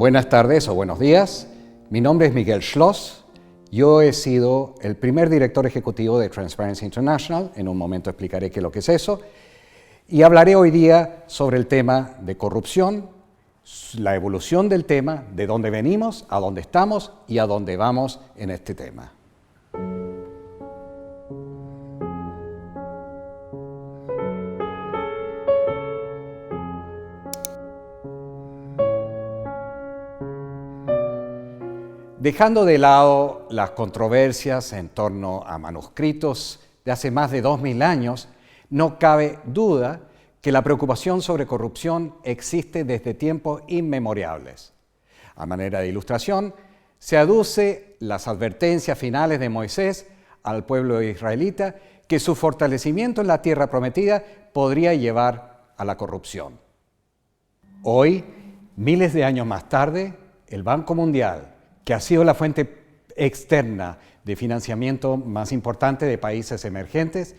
Buenas tardes o buenos días. Mi nombre es Miguel Schloss. Yo he sido el primer director ejecutivo de Transparency International. En un momento explicaré qué es lo que es eso. Y hablaré hoy día sobre el tema de corrupción, la evolución del tema, de dónde venimos, a dónde estamos y a dónde vamos en este tema. Dejando de lado las controversias en torno a manuscritos de hace más de 2000 años, no cabe duda que la preocupación sobre corrupción existe desde tiempos inmemoriales. A manera de ilustración, se aduce las advertencias finales de Moisés al pueblo israelita que su fortalecimiento en la tierra prometida podría llevar a la corrupción. Hoy, miles de años más tarde, el Banco Mundial, que ha sido la fuente externa de financiamiento más importante de países emergentes,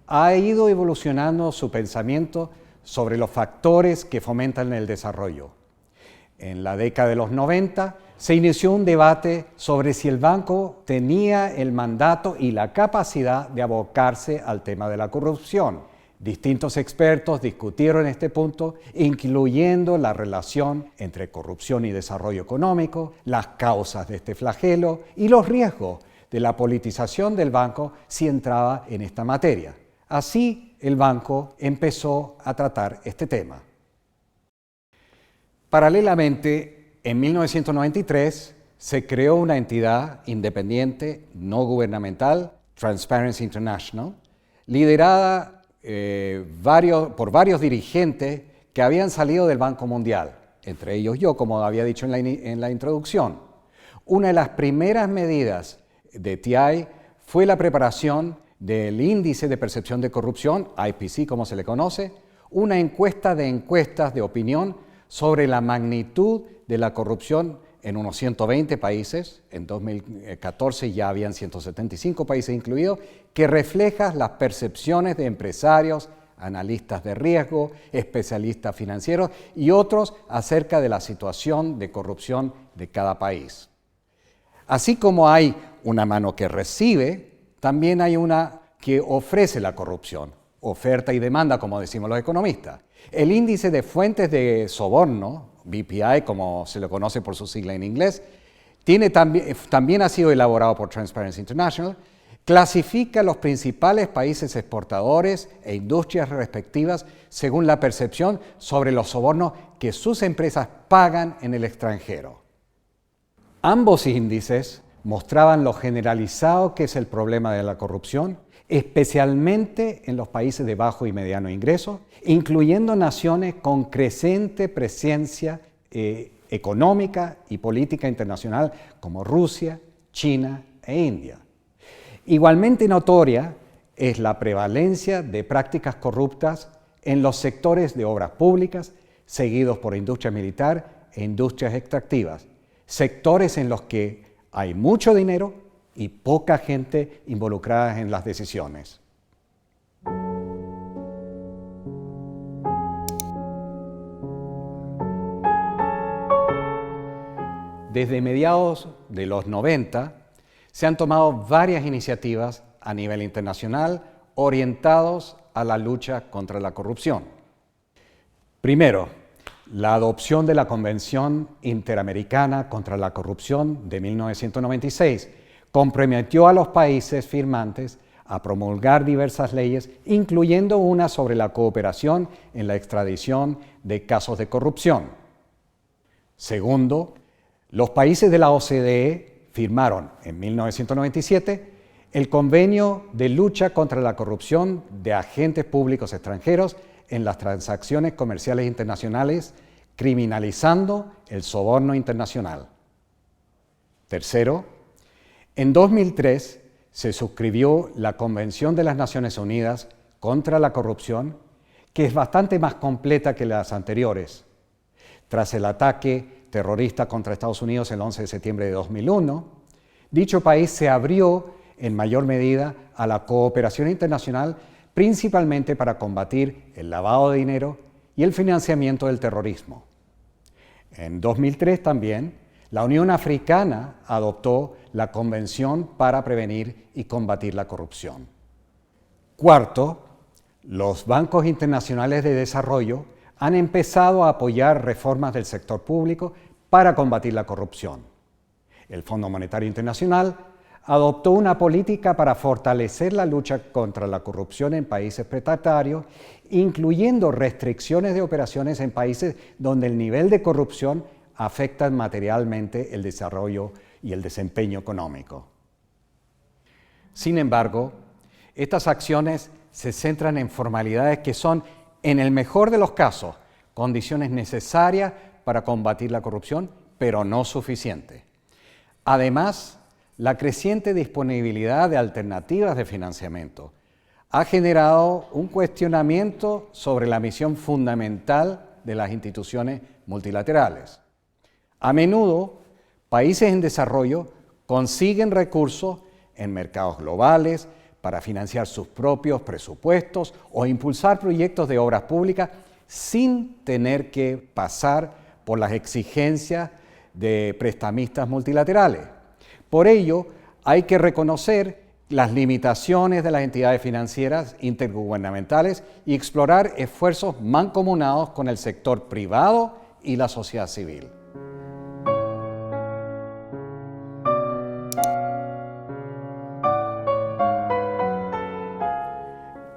ha ido evolucionando su pensamiento sobre los factores que fomentan el desarrollo. En la década de los 90 se inició un debate sobre si el banco tenía el mandato y la capacidad de abocarse al tema de la corrupción. Distintos expertos discutieron este punto, incluyendo la relación entre corrupción y desarrollo económico, las causas de este flagelo y los riesgos de la politización del banco si entraba en esta materia. Así, el banco empezó a tratar este tema. Paralelamente, en 1993 se creó una entidad independiente no gubernamental, Transparency International, liderada por varios dirigentes que habían salido del Banco Mundial, entre ellos yo, como había dicho en la introducción. Una de las primeras medidas de TI fue la preparación del Índice de Percepción de Corrupción, IPC como se le conoce, una encuesta de encuestas de opinión sobre la magnitud de la corrupción en unos 120 países, en 2014 ya habían 175 países incluidos, que refleja las percepciones de empresarios, analistas de riesgo, especialistas financieros y otros acerca de la situación de corrupción de cada país. Así como hay una mano que recibe, también hay una que ofrece la corrupción, oferta y demanda, como decimos los economistas. El índice de fuentes de soborno, BPI, como se lo conoce por su sigla en inglés, también ha sido elaborado por Transparency International, clasifica los principales países exportadores e industrias respectivas según la percepción sobre los sobornos que sus empresas pagan en el extranjero. Ambos índices mostraban lo generalizado que es el problema de la corrupción, especialmente en los países de bajo y mediano ingreso, incluyendo naciones con creciente presencia económica y política internacional como Rusia, China e India. Igualmente notoria es la prevalencia de prácticas corruptas en los sectores de obras públicas, seguidos por industria militar e industrias extractivas, sectores en los que hay mucho dinero y poca gente involucrada en las decisiones. Desde mediados de los 90 se han tomado varias iniciativas a nivel internacional orientados a la lucha contra la corrupción. Primero, la adopción de la Convención Interamericana contra la Corrupción de 1996 comprometió a los países firmantes a promulgar diversas leyes, incluyendo una sobre la cooperación en la extradición de casos de corrupción. Segundo, los países de la OCDE firmaron en 1997 el Convenio de Lucha contra la Corrupción de Agentes Públicos Extranjeros en las transacciones comerciales internacionales, criminalizando el soborno internacional. Tercero, en 2003 se suscribió la Convención de las Naciones Unidas contra la Corrupción, que es bastante más completa que las anteriores. Tras el ataque terrorista contra Estados Unidos el 11 de septiembre de 2001, dicho país se abrió en mayor medida a la cooperación internacional, principalmente para combatir el lavado de dinero y el financiamiento del terrorismo. En 2003 también, la Unión Africana adoptó la Convención para Prevenir y Combatir la Corrupción. Cuarto, los bancos internacionales de desarrollo han empezado a apoyar reformas del sector público para combatir la corrupción. El Fondo Monetario Internacional adoptó una política para fortalecer la lucha contra la corrupción en países prestatarios, incluyendo restricciones de operaciones en países donde el nivel de corrupción afecta materialmente el desarrollo y el desempeño económico. Sin embargo, estas acciones se centran en formalidades que son, en el mejor de los casos, condiciones necesarias para combatir la corrupción, pero no suficientes. Además, la creciente disponibilidad de alternativas de financiamiento ha generado un cuestionamiento sobre la misión fundamental de las instituciones multilaterales. A menudo, países en desarrollo consiguen recursos en mercados globales para financiar sus propios presupuestos o impulsar proyectos de obras públicas sin tener que pasar por las exigencias de prestamistas multilaterales. Por ello, hay que reconocer las limitaciones de las entidades financieras intergubernamentales y explorar esfuerzos mancomunados con el sector privado y la sociedad civil.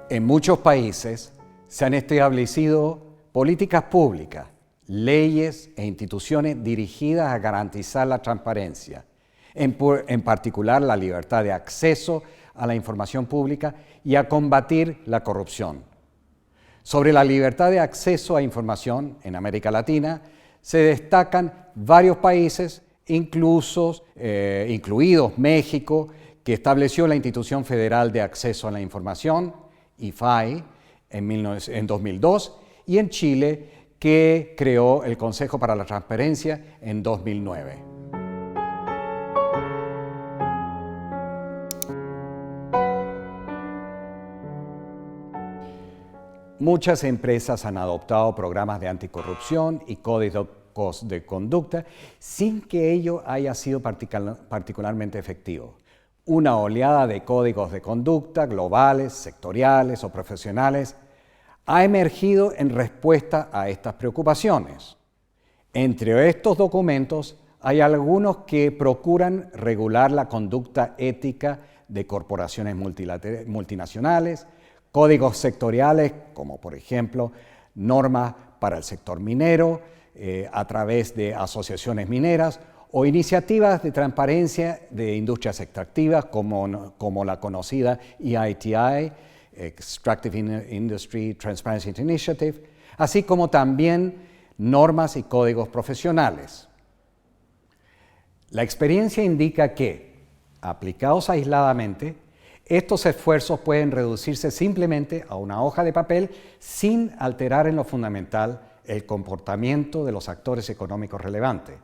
En muchos países se han establecido políticas públicas, leyes e instituciones dirigidas a garantizar la transparencia, en particular la libertad de acceso a la información pública y a combatir la corrupción. Sobre la libertad de acceso a información en América Latina se destacan varios países, incluidos México, que estableció la Institución Federal de Acceso a la Información, IFAI, en 2002, y en Chile, que creó el Consejo para la Transparencia en 2009. Muchas empresas han adoptado programas de anticorrupción y códigos de conducta sin que ello haya sido particularmente efectivo. Una oleada de códigos de conducta globales, sectoriales o profesionales ha emergido en respuesta a estas preocupaciones. Entre estos documentos hay algunos que procuran regular la conducta ética de corporaciones multinacionales, códigos sectoriales, como por ejemplo normas para el sector minero a través de asociaciones mineras o iniciativas de transparencia de industrias extractivas como la conocida EITI, Extractive Industry Transparency Initiative, así como también normas y códigos profesionales. La experiencia indica que, aplicados aisladamente, estos esfuerzos pueden reducirse simplemente a una hoja de papel sin alterar en lo fundamental el comportamiento de los actores económicos relevantes.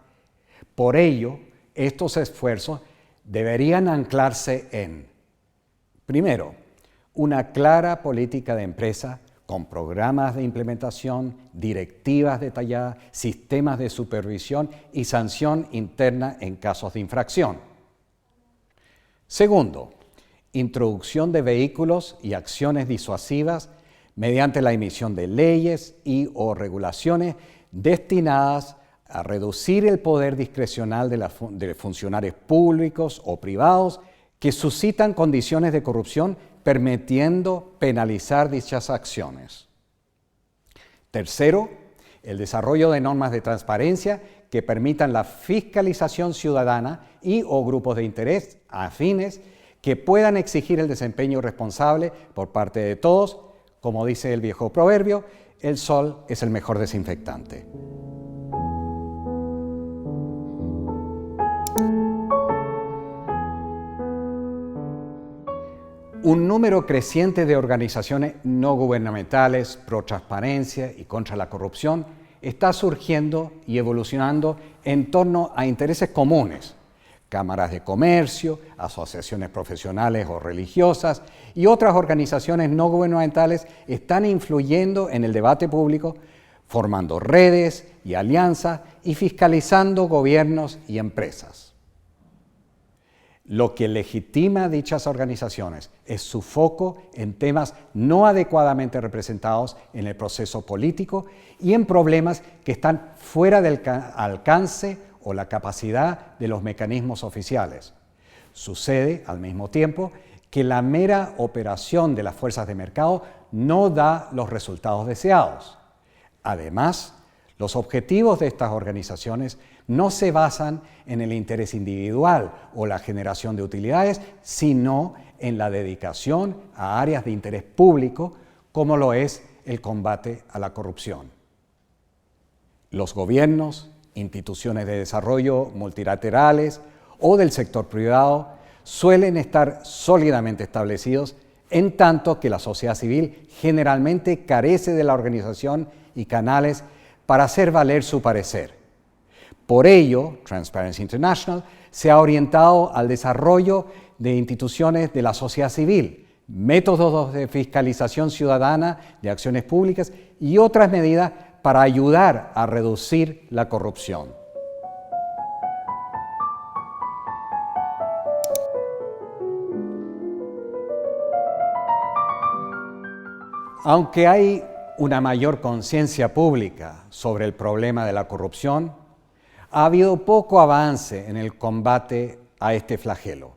Por ello, estos esfuerzos deberían anclarse en, primero, una clara política de empresa con programas de implementación, directivas detalladas, sistemas de supervisión y sanción interna en casos de infracción. Segundo, introducción de vehículos y acciones disuasivas mediante la emisión de leyes y/o regulaciones destinadas a reducir el poder discrecional de funcionarios públicos o privados que suscitan condiciones de corrupción, permitiendo penalizar dichas acciones. Tercero, el desarrollo de normas de transparencia que permitan la fiscalización ciudadana y/o grupos de interés afines que puedan exigir el desempeño responsable por parte de todos. Como dice el viejo proverbio, el sol es el mejor desinfectante. Un número creciente de organizaciones no gubernamentales pro transparencia y contra la corrupción está surgiendo y evolucionando en torno a intereses comunes. Cámaras de comercio, asociaciones profesionales o religiosas y otras organizaciones no gubernamentales están influyendo en el debate público, formando redes y alianzas y fiscalizando gobiernos y empresas. Lo que legitima a dichas organizaciones es su foco en temas no adecuadamente representados en el proceso político y en problemas que están fuera del alcance o la capacidad de los mecanismos oficiales. Sucede, al mismo tiempo, que la mera operación de las fuerzas de mercado no da los resultados deseados. Además, los objetivos de estas organizaciones no se basan en el interés individual o la generación de utilidades, sino en la dedicación a áreas de interés público, como lo es el combate a la corrupción. Los gobiernos, instituciones de desarrollo multilaterales o del sector privado suelen estar sólidamente establecidos, en tanto que la sociedad civil generalmente carece de la organización y canales para hacer valer su parecer. Por ello, Transparency International se ha orientado al desarrollo de instituciones de la sociedad civil, métodos de fiscalización ciudadana de acciones públicas y otras medidas para ayudar a reducir la corrupción. Aunque hay una mayor conciencia pública sobre el problema de la corrupción, ha habido poco avance en el combate a este flagelo.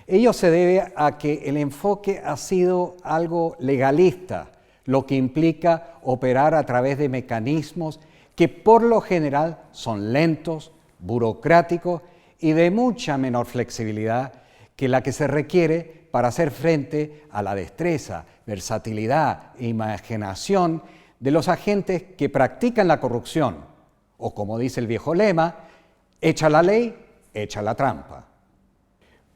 Ello se debe a que el enfoque ha sido algo legalista, lo que implica operar a través de mecanismos que por lo general son lentos, burocráticos y de mucha menor flexibilidad que la que se requiere para hacer frente a la destreza, versatilidad e imaginación de los agentes que practican la corrupción, o como dice el viejo lema, echa la ley, echa la trampa.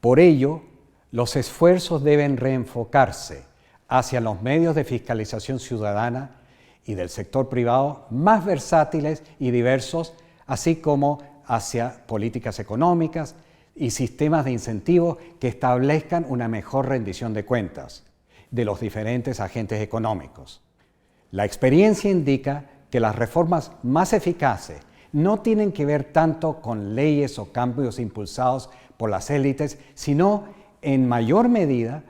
Por ello, los esfuerzos deben reenfocarse hacia los medios de fiscalización ciudadana y del sector privado más versátiles y diversos, así como hacia políticas económicas y sistemas de incentivos que establezcan una mejor rendición de cuentas de los diferentes agentes económicos. La experiencia indica que las reformas más eficaces no tienen que ver tanto con leyes o cambios impulsados por las élites, sino en mayor medida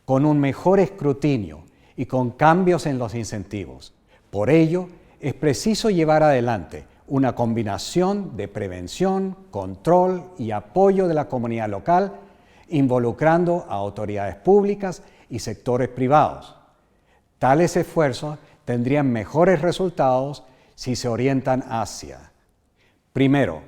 con un mejor escrutinio y con cambios en los incentivos. Por ello, es preciso llevar adelante una combinación de prevención, control y apoyo de la comunidad local, involucrando a autoridades públicas y sectores privados. Tales esfuerzos tendrían mejores resultados si se orientan hacia, primero,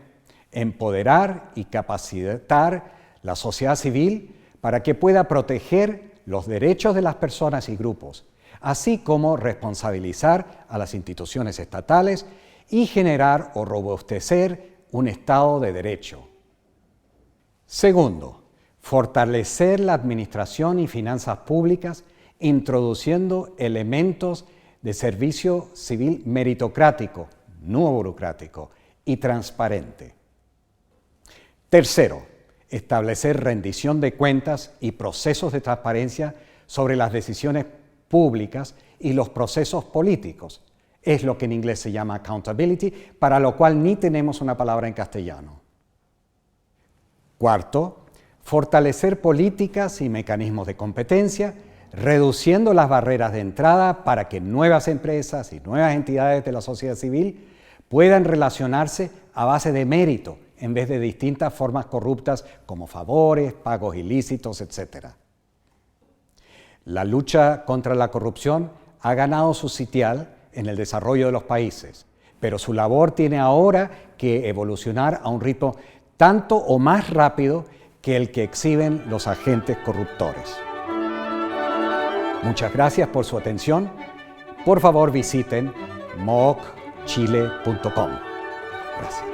empoderar y capacitar la sociedad civil para que pueda proteger los derechos de las personas y grupos, así como responsabilizar a las instituciones estatales y generar o robustecer un Estado de Derecho. Segundo, fortalecer la administración y finanzas públicas introduciendo elementos de servicio civil meritocrático, no burocrático y transparente. Tercero, establecer rendición de cuentas y procesos de transparencia sobre las decisiones públicas y los procesos políticos. Es lo que en inglés se llama accountability, para lo cual ni tenemos una palabra en castellano. Cuarto, fortalecer políticas y mecanismos de competencia, reduciendo las barreras de entrada para que nuevas empresas y nuevas entidades de la sociedad civil puedan relacionarse a base de mérito en vez de distintas formas corruptas como favores, pagos ilícitos, etc. La lucha contra la corrupción ha ganado su sitial en el desarrollo de los países, pero su labor tiene ahora que evolucionar a un ritmo tanto o más rápido que el que exhiben los agentes corruptores. Muchas gracias por su atención. Por favor, visiten mooc.chile.com. Gracias.